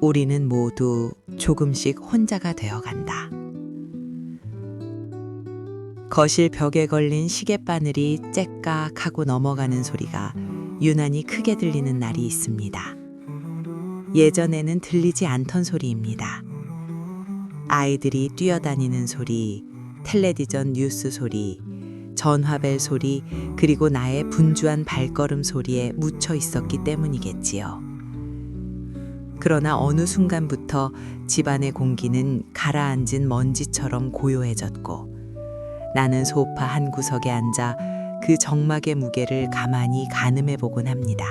우리는 모두 조금씩 혼자가 되어간다. 거실 벽에 걸린 시계바늘이 째깍 하고 넘어가는 소리가 유난히 크게 들리는 날이 있습니다. 예전에는 들리지 않던 소리입니다. 아이들이 뛰어다니는 소리, 텔레비전 뉴스 소리, 전화벨 소리, 그리고 나의 분주한 발걸음 소리에 묻혀 있었기 때문이겠지요. 그러나 어느 순간부터 집안의 공기는 가라앉은 먼지처럼 고요해졌고 나는 소파 한 구석에 앉아 그 정막의 무게를 가만히 가늠해 보곤 합니다.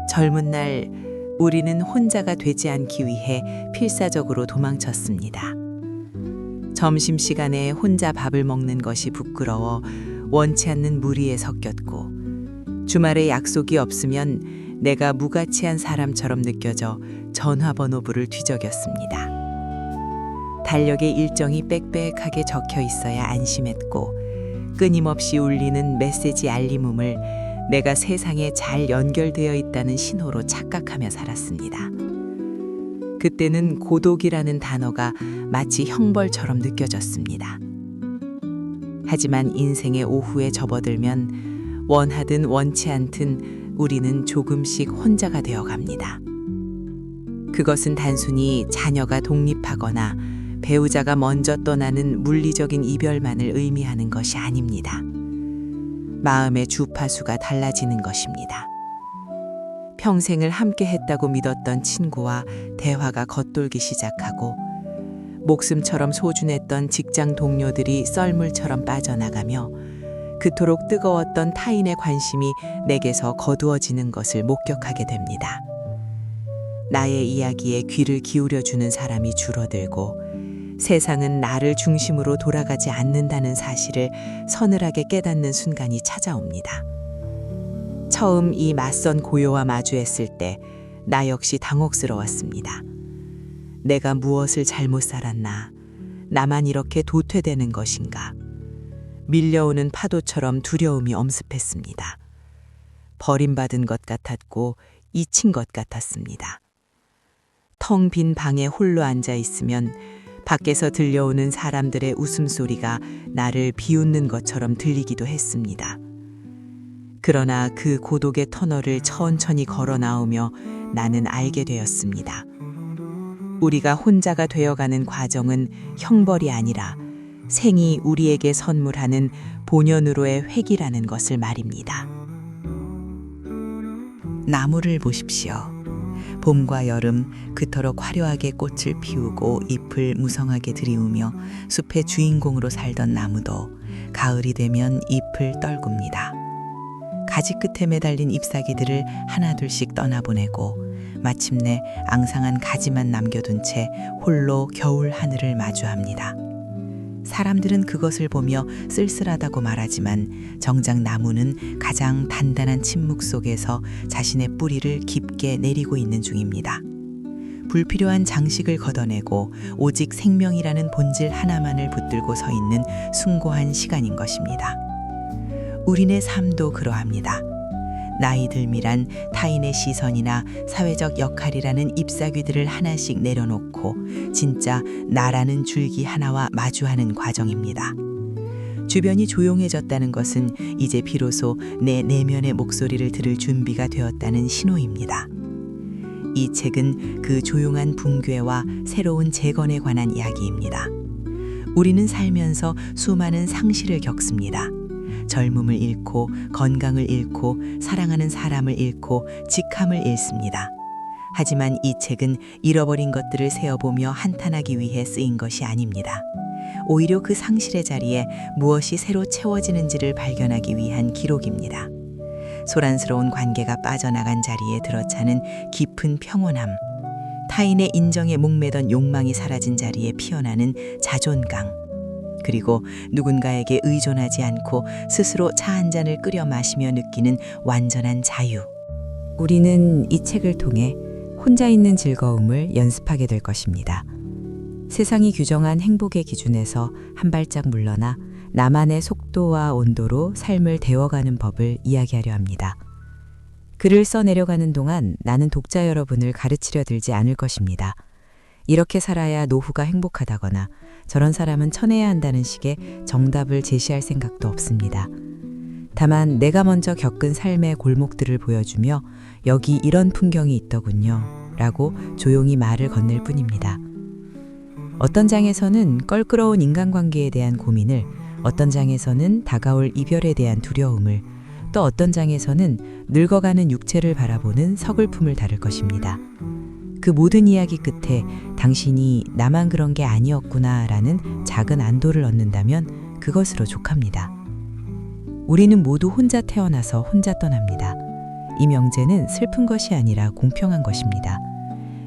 젊은 날 우리는 혼자가 되지 않기 위해 필사적으로 도망쳤습니다. 점심시간에 혼자 밥을 먹는 것이 부끄러워 원치 않는 무리에 섞였고 주말에 약속이 없으면 내가 무가치한 사람처럼 느껴져 전화번호부를 뒤적였습니다. 달력에 일정이 빽빽하게 적혀 있어야 안심했고 끊임없이 울리는 메시지 알림음을 내가 세상에 잘 연결되어 있다는 신호로 착각하며 살았습니다. 그때는 고독이라는 단어가 마치 형벌처럼 느껴졌습니다. 하지만 인생의 오후에 접어들면 원하든 원치 않든 우리는 조금씩 혼자가 되어 갑니다. 그것은 단순히 자녀가 독립하거나 배우자가 먼저 떠나는 물리적인 이별만을 의미하는 것이 아닙니다. 마음의 주파수가 달라지는 것입니다. 평생을 함께 했다고 믿었던 친구와 대화가 겉돌기 시작하고 목숨처럼 소중했던 직장 동료들이 썰물처럼 빠져나가며 그토록 뜨거웠던 타인의 관심이 내게서 거두어지는 것을 목격하게 됩니다. 나의 이야기에 귀를 기울여주는 사람이 줄어들고 세상은 나를 중심으로 돌아가지 않는다는 사실을 서늘하게 깨닫는 순간이 찾아옵니다. 처음 이 낯선 고요와 마주했을 때 나 역시 당혹스러웠습니다. 내가 무엇을 잘못 살았나? 나만 이렇게 도태되는 것인가? 밀려오는 파도처럼 두려움이 엄습했습니다. 버림받은 것 같았고 잊힌 것 같았습니다. 텅 빈 방에 홀로 앉아 있으면 밖에서 들려오는 사람들의 웃음소리가 나를 비웃는 것처럼 들리기도 했습니다. 그러나 그 고독의 터널을 천천히 걸어 나오며 나는 알게 되었습니다. 우리가 혼자가 되어가는 과정은 형벌이 아니라 생이 우리에게 선물하는 본연으로의 획이라는 것을 말입니다. 나무를 보십시오. 봄과 여름 그토록 화려하게 꽃을 피우고 잎을 무성하게 들이우며 숲의 주인공으로 살던 나무도 가을이 되면 잎을 떨굽니다. 가지 끝에 매달린 잎사귀들을 하나둘씩 떠나보내고 마침내 앙상한 가지만 남겨둔 채 홀로 겨울 하늘을 마주합니다. 사람들은 그것을 보며 쓸쓸하다고 말하지만 정작 나무는 가장 단단한 침묵 속에서 자신의 뿌리를 깊게 내리고 있는 중입니다. 불필요한 장식을 걷어내고 오직 생명이라는 본질 하나만을 붙들고 서 있는 숭고한 시간인 것입니다. 우리네 삶도 그러합니다. 나이 듦이란 타인의 시선이나 사회적 역할이라는 잎사귀들을 하나씩 내려놓고 진짜 나라는 줄기 하나와 마주하는 과정입니다. 주변이 조용해졌다는 것은 이제 비로소 내 내면의 목소리를 들을 준비가 되었다는 신호입니다. 이 책은 그 조용한 붕괴와 새로운 재건에 관한 이야기입니다. 우리는 살면서 수많은 상실을 겪습니다. 젊음을 잃고 건강을 잃고 사랑하는 사람을 잃고 직함을 잃습니다. 하지만 이 책은 잃어버린 것들을 세어보며 한탄하기 위해 쓰인 것이 아닙니다. 오히려 그 상실의 자리에 무엇이 새로 채워지는지를 발견하기 위한 기록입니다. 소란스러운 관계가 빠져나간 자리에 들어차는 깊은 평온함, 타인의 인정에 목매던 욕망이 사라진 자리에 피어나는 자존감, 그리고 누군가에게 의존하지 않고 스스로 차 한 잔을 끓여 마시며 느끼는 완전한 자유. 우리는 이 책을 통해 혼자 있는 즐거움을 연습하게 될 것입니다. 세상이 규정한 행복의 기준에서 한 발짝 물러나 나만의 속도와 온도로 삶을 데워가는 법을 이야기하려 합니다. 글을 써 내려가는 동안 나는 독자 여러분을 가르치려 들지 않을 것입니다. 이렇게 살아야 노후가 행복하다거나 저런 사람은 쳐내야 한다는 식의 정답을 제시할 생각도 없습니다. 다만 내가 먼저 겪은 삶의 골목들을 보여주며 여기 이런 풍경이 있더군요 라고 조용히 말을 건넬 뿐입니다. 어떤 장에서는 껄끄러운 인간관계에 대한 고민을, 어떤 장에서는 다가올 이별에 대한 두려움을, 또 어떤 장에서는 늙어가는 육체를 바라보는 서글픔을 다룰 것입니다. 그 모든 이야기 끝에 당신이 나만 그런 게 아니었구나라는 작은 안도를 얻는다면 그것으로 족합니다. 우리는 모두 혼자 태어나서 혼자 떠납니다. 이 명제는 슬픈 것이 아니라 공평한 것입니다.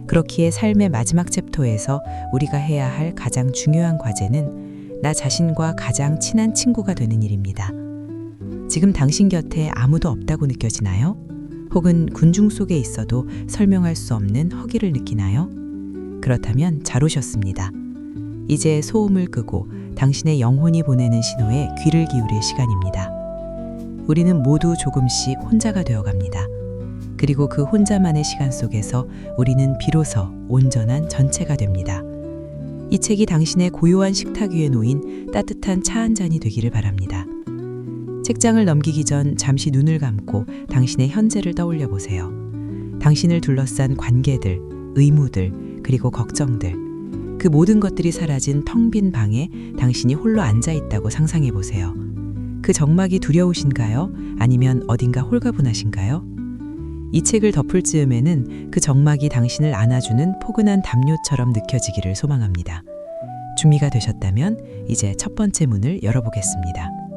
그렇기에 삶의 마지막 챕터에서 우리가 해야 할 가장 중요한 과제는 나 자신과 가장 친한 친구가 되는 일입니다. 지금 당신 곁에 아무도 없다고 느껴지나요? 혹은 군중 속에 있어도 설명할 수 없는 허기를 느끼나요? 그렇다면 잘 오셨습니다. 이제 소음을 끄고 당신의 영혼이 보내는 신호에 귀를 기울일 시간입니다. 우리는 모두 조금씩 혼자가 되어갑니다. 그리고 그 혼자만의 시간 속에서 우리는 비로소 온전한 전체가 됩니다. 이 책이 당신의 고요한 식탁 위에 놓인 따뜻한 차 한 잔이 되기를 바랍니다. 책장을 넘기기 전 잠시 눈을 감고 당신의 현재를 떠올려 보세요. 당신을 둘러싼 관계들, 의무들, 그리고 걱정들, 그 모든 것들이 사라진 텅 빈 방에 당신이 홀로 앉아 있다고 상상해 보세요. 그 적막이 두려우신가요? 아니면 어딘가 홀가분하신가요? 이 책을 덮을 즈음에는 그 적막이 당신을 안아주는 포근한 담요처럼 느껴지기를 소망합니다. 준비가 되셨다면 이제 첫 번째 문을 열어보겠습니다.